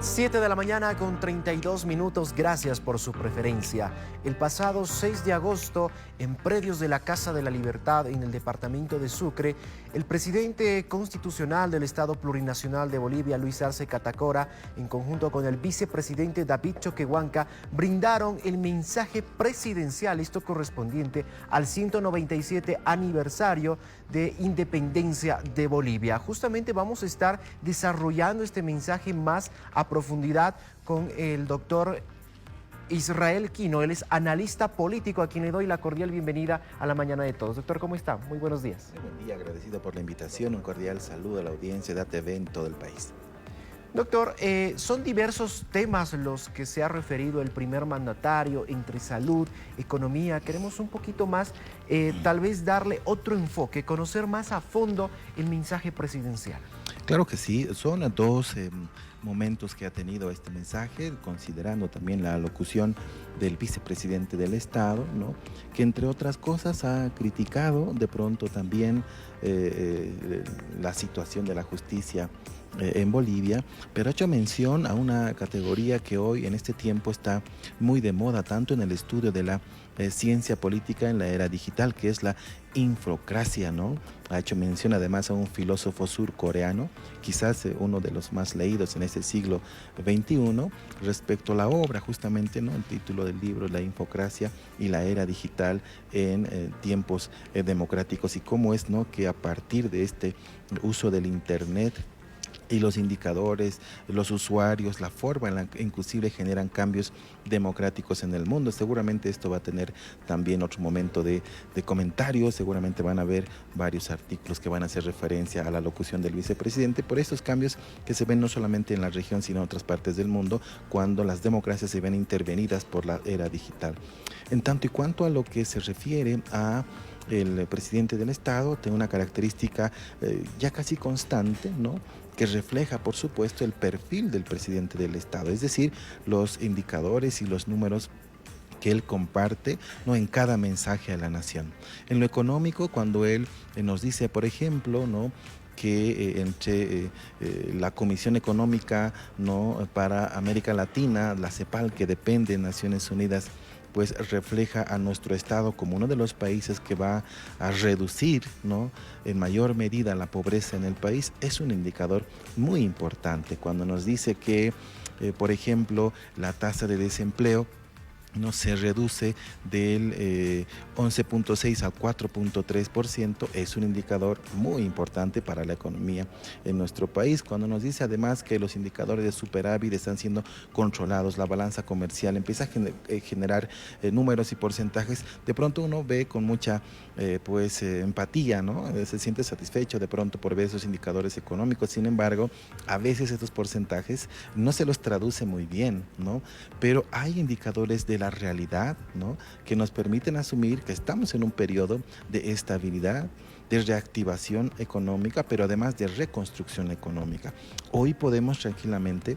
7 de la mañana con 32 minutos, gracias por su preferencia. El pasado 6 de agosto, en predios de la Casa de la Libertad en el departamento de Sucre, el presidente constitucional del Estado Plurinacional de Bolivia, Luis Arce Catacora, en conjunto con el vicepresidente David Choquehuanca, brindaron el mensaje presidencial, esto correspondiente al 197 aniversario de independencia de Bolivia. Justamente vamos a estar desarrollando este mensaje más a profundidad con el doctor Israel Quino. Él es analista político, a quien le doy la cordial bienvenida a la mañana de todos. Doctor, ¿cómo está? Muy buenos días. Buen día, agradecido por la invitación, un cordial saludo a la audiencia de ATV en todo el país. Doctor, son diversos temas los que se ha referido el primer mandatario entre salud, economía. Queremos un poquito más, tal vez darle otro enfoque, conocer más a fondo el mensaje presidencial. Claro que sí, son dos momentos que ha tenido este mensaje, considerando también la alocución del vicepresidente del Estado, ¿no? Que entre otras cosas ha criticado de pronto también la situación de la justicia en Bolivia, pero ha hecho mención a una categoría que hoy en este tiempo está muy de moda, tanto en el estudio de la ciencia política en la era digital, que es la infocracia, ¿no? Ha hecho mención además a un filósofo surcoreano, quizás uno de los más leídos en este siglo XXI, respecto a la obra justamente, ¿no? El título del libro, La infocracia y la era digital en tiempos democráticos, y cómo es, ¿no?, que a partir de este uso del Internet y los indicadores, los usuarios, la forma en la que inclusive generan cambios democráticos en el mundo. Seguramente esto va a tener también otro momento de comentarios, seguramente van a haber varios artículos que van a hacer referencia a la locución del vicepresidente por estos cambios que se ven no solamente en la región sino en otras partes del mundo cuando las democracias se ven intervenidas por la era digital. En tanto y cuanto a lo que se refiere a el presidente del Estado, tiene una característica ya casi constante, ¿no?, que refleja, por supuesto, el perfil del presidente del Estado, es decir, los indicadores y los números que él comparte, ¿no?, en cada mensaje a la nación. En lo económico, cuando él nos dice, por ejemplo, ¿no?, que entre la Comisión Económica, ¿no?, para América Latina, la CEPAL, que depende de Naciones Unidas, pues refleja a nuestro Estado como uno de los países que va a reducir, ¿no?, en mayor medida la pobreza en el país, es un indicador muy importante. Cuando nos dice que, por ejemplo, la tasa de desempleo no se reduce del 11.6 al 4.3%, es un indicador muy importante para la economía en nuestro país. Cuando nos dice además que los indicadores de superávit están siendo controlados, la balanza comercial empieza a generar números y porcentajes, de pronto uno ve con mucha empatía, ¿no? Se siente satisfecho de pronto por ver esos indicadores económicos. Sin embargo, a veces estos porcentajes no se los traduce muy bien, ¿no? Pero hay indicadores de la realidad, ¿no?, que nos permiten asumir que estamos en un periodo de estabilidad, de reactivación económica, pero además de reconstrucción económica. Hoy podemos tranquilamente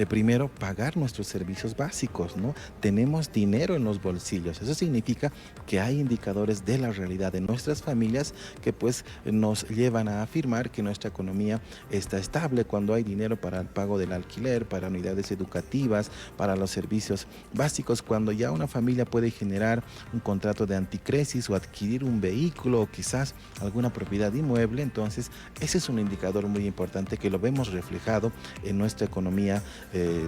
primero pagar nuestros servicios básicos, ¿no? Tenemos dinero en los bolsillos. Eso significa que hay indicadores de la realidad de nuestras familias que pues nos llevan a afirmar que nuestra economía está estable cuando hay dinero para el pago del alquiler, para unidades educativas, para los servicios básicos, cuando ya una familia puede generar un contrato de anticrisis o adquirir un vehículo o quizás alguna propiedad inmueble. Entonces ese es un indicador muy importante que lo vemos reflejado en nuestra economía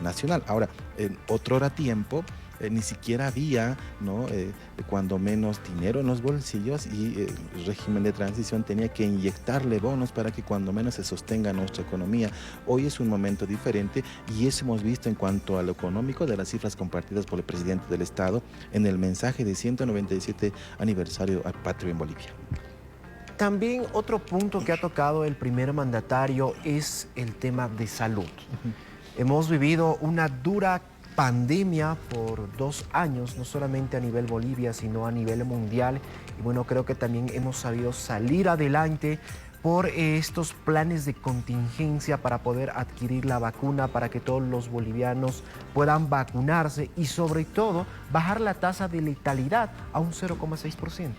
nacional. Ahora, en otrora tiempo, ni siquiera había, ¿no?, cuando menos dinero en los bolsillos, y el régimen de transición tenía que inyectarle bonos para que cuando menos se sostenga nuestra economía. Hoy es un momento diferente y eso hemos visto en cuanto a lo económico de las cifras compartidas por el presidente del Estado en el mensaje de 197 aniversario al Patrio en Bolivia. También otro punto que ha tocado el primer mandatario es el tema de salud. Hemos vivido una dura pandemia por 2 años, no solamente a nivel Bolivia, sino a nivel mundial. Y bueno, creo que también hemos sabido salir adelante por estos planes de contingencia para poder adquirir la vacuna, para que todos los bolivianos puedan vacunarse y sobre todo bajar la tasa de letalidad a un 0,6%.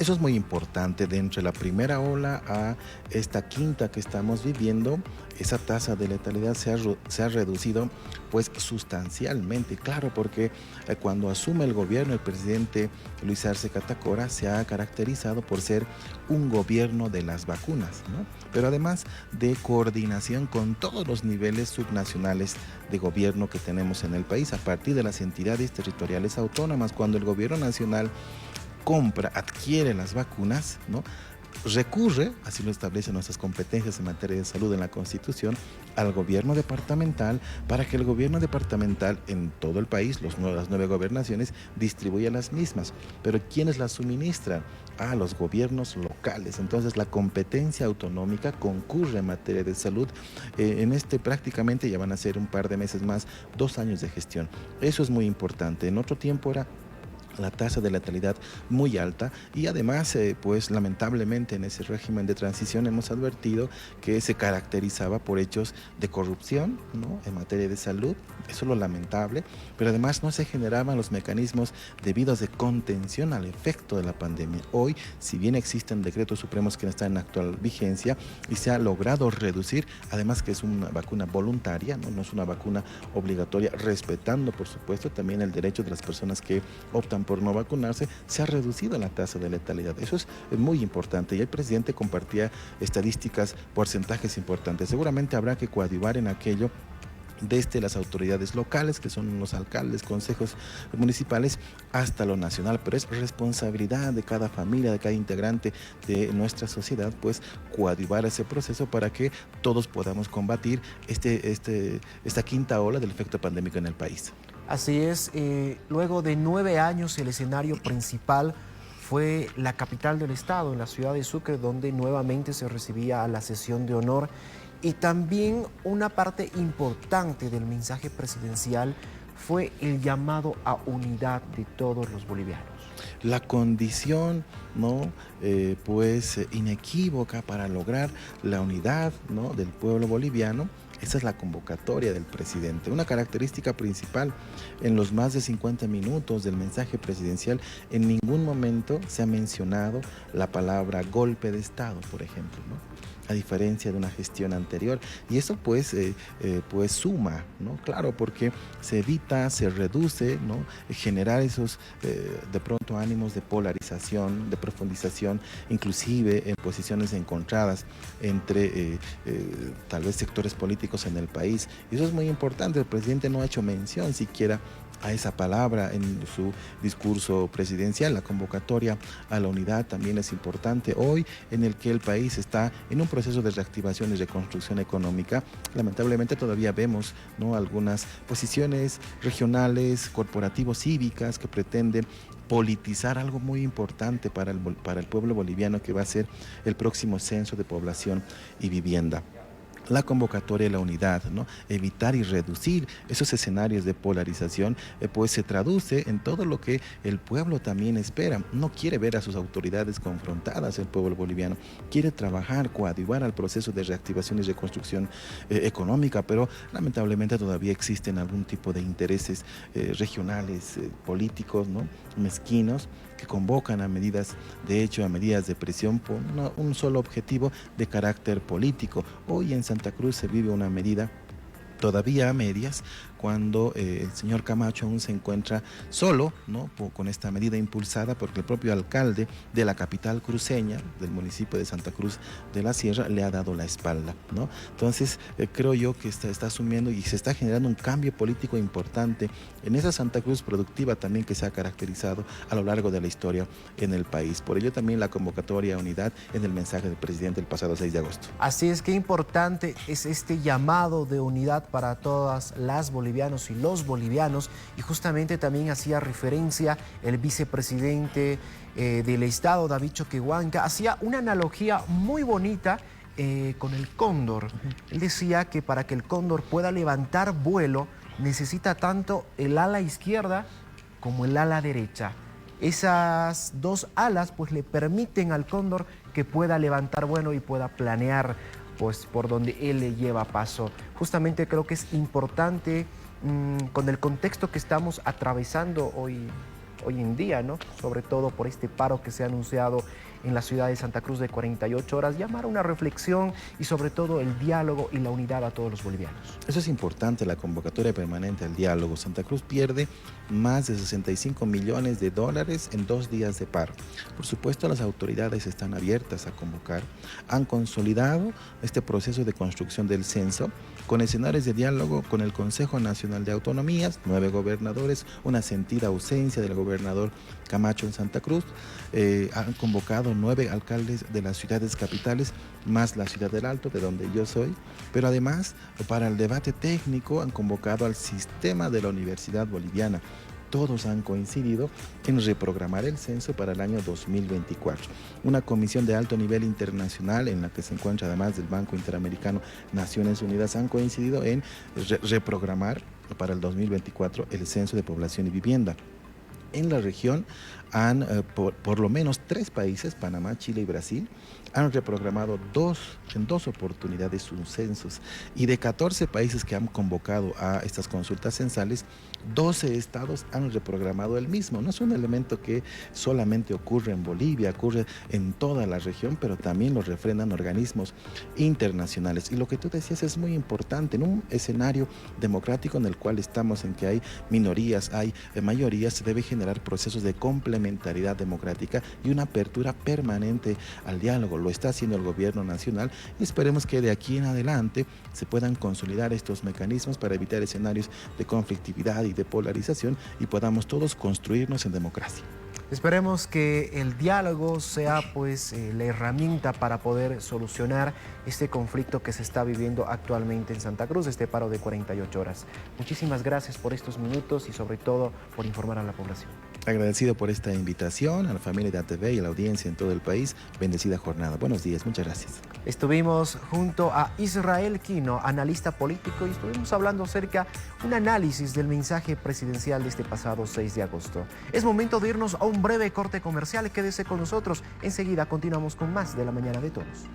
Eso es muy importante. De entre la primera ola a esta quinta que estamos viviendo, esa tasa de letalidad se ha reducido pues sustancialmente. Claro, porque cuando asume el gobierno, el presidente Luis Arce Catacora se ha caracterizado por ser un gobierno de las vacunas, ¿no? Pero además de coordinación con todos los niveles subnacionales de gobierno que tenemos en el país, a partir de las entidades territoriales autónomas. Cuando el gobierno nacional compra, adquiere las vacunas, ¿no?, recurre, así lo establecen nuestras competencias en materia de salud en la Constitución, al gobierno departamental para que el gobierno departamental en todo el país, las 9 gobernaciones, distribuya las mismas. Pero ¿quiénes las suministran? A los gobiernos locales. Entonces la competencia autonómica concurre en materia de salud. En prácticamente ya van a ser un par de meses más, 2 años de gestión. Eso es muy importante. En otro tiempo era la tasa de letalidad muy alta y además pues lamentablemente en ese régimen de transición hemos advertido que se caracterizaba por hechos de corrupción, ¿no?, en materia de salud. Eso es lo lamentable, pero además no se generaban los mecanismos debidos de contención al efecto de la pandemia. Hoy, si bien existen decretos supremos que están en actual vigencia y se ha logrado reducir, además que es una vacuna voluntaria, no es una vacuna obligatoria, respetando por supuesto también el derecho de las personas que optan por no vacunarse, se ha reducido la tasa de letalidad. Eso es muy importante y el presidente compartía estadísticas, porcentajes importantes. Seguramente habrá que coadyuvar en aquello desde las autoridades locales, que son los alcaldes, consejos municipales, hasta lo nacional, pero es responsabilidad de cada familia, de cada integrante de nuestra sociedad, pues coadyuvar ese proceso para que todos podamos combatir esta quinta ola del efecto pandémico en el país. Así es, luego de 9 años el escenario principal fue la capital del estado, en la ciudad de Sucre, donde nuevamente se recibía a la sesión de honor. Y también una parte importante del mensaje presidencial fue el llamado a unidad de todos los bolivianos. La condición, ¿no?, inequívoca para lograr la unidad, ¿no?, del pueblo boliviano. Esa es la convocatoria del presidente. Una característica principal en los más de 50 minutos del mensaje presidencial, en ningún momento se ha mencionado la palabra golpe de Estado, por ejemplo, ¿no?, a diferencia de una gestión anterior. Y eso pues suma, ¿no? Claro, porque se evita, se reduce, ¿no?, generar esos de pronto ánimos de polarización, de profundización, inclusive en posiciones encontradas entre tal vez sectores políticos en el país. Y eso es muy importante. El presidente no ha hecho mención siquiera a esa palabra en su discurso presidencial. La convocatoria a la unidad también es importante hoy, en el que el país está en un proceso de reactivación y reconstrucción económica. Lamentablemente todavía vemos, ¿no?, algunas posiciones regionales, corporativos, cívicas que pretenden politizar algo muy importante para el pueblo boliviano, que va a ser el próximo censo de población y vivienda. La convocatoria de la unidad, ¿no?, evitar y reducir esos escenarios de polarización, pues se traduce en todo lo que el pueblo también espera. No quiere ver a sus autoridades confrontadas. El pueblo boliviano quiere trabajar, coadyuvar al proceso de reactivación y reconstrucción económica, pero lamentablemente todavía existen algún tipo de intereses regionales, políticos, ¿no?, mezquinos, que convocan a medidas, de hecho, a medidas de presión por un solo objetivo de carácter político. Hoy en Santa Cruz se vive una medida todavía a medias, cuando el señor Camacho aún se encuentra solo, ¿no?, con esta medida impulsada porque el propio alcalde de la capital cruceña, del municipio de Santa Cruz de la Sierra, le ha dado la espalda, ¿no? Entonces creo yo que está asumiendo y se está generando un cambio político importante en esa Santa Cruz productiva también, que se ha caracterizado a lo largo de la historia en el país. Por ello también la convocatoria a unidad en el mensaje del presidente el pasado 6 de agosto. Así es, qué importante es este llamado de unidad para todas las bolivianos y los bolivianos, y justamente también hacía referencia el vicepresidente del estado, David Choquehuanca, hacía una analogía muy bonita con el cóndor. Él decía que para que el cóndor pueda levantar vuelo necesita tanto el ala izquierda como el ala derecha. Esas dos alas pues le permiten al cóndor que pueda levantar vuelo y pueda planear pues por donde él le lleva paso. Justamente creo que es importante con el contexto que estamos atravesando hoy hoy en día, ¿no? Sobre todo por este paro que se ha anunciado en la ciudad de Santa Cruz de 48 horas, llamar a una reflexión y sobre todo el diálogo y la unidad a todos los bolivianos. Eso es importante, la convocatoria permanente al diálogo. Santa Cruz pierde más de 65 millones de dólares en 2 días de paro. Por supuesto, las autoridades están abiertas a convocar. Han consolidado este proceso de construcción del censo con escenarios de diálogo con el Consejo Nacional de Autonomías, 9 gobernadores, una sentida ausencia del gobernador Camacho en Santa Cruz. Han convocado 9 alcaldes de las ciudades capitales, más la ciudad del Alto, de donde yo soy. Pero además, para el debate técnico, han convocado al sistema de la Universidad Boliviana. Todos han coincidido en reprogramar el censo para el año 2024. Una comisión de alto nivel internacional en la que se encuentra además del Banco Interamericano Naciones Unidas han coincidido en reprogramar para el 2024 el censo de población y vivienda. En la región han, por lo menos 3 países, Panamá, Chile y Brasil, han reprogramado en dos oportunidades sus censos. Y de 14 países que han convocado a estas consultas censales, 12 estados han reprogramado el mismo. No es un elemento que solamente ocurre en Bolivia, ocurre en toda la región, pero también lo refrendan organismos internacionales. Y lo que tú decías es muy importante. En un escenario democrático en el cual estamos, en que hay minorías, hay mayorías, se debe generar procesos de complementariedad democrática y una apertura permanente al diálogo. Lo está haciendo el gobierno nacional y esperemos que de aquí en adelante se puedan consolidar estos mecanismos para evitar escenarios de conflictividad y de polarización y podamos todos construirnos en democracia. Esperemos que el diálogo sea pues la herramienta para poder solucionar este conflicto que se está viviendo actualmente en Santa Cruz, este paro de 48 horas. Muchísimas gracias por estos minutos y sobre todo por informar a la población. Agradecido por esta invitación a la familia de ATV y a la audiencia en todo el país. Bendecida jornada. Buenos días, muchas gracias. Estuvimos junto a Israel Quino, analista político, y estuvimos hablando acerca de un análisis del mensaje presidencial de este pasado 6 de agosto. Es momento de irnos a un breve corte comercial. Quédese con nosotros. Enseguida continuamos con más de La Mañana de Todos.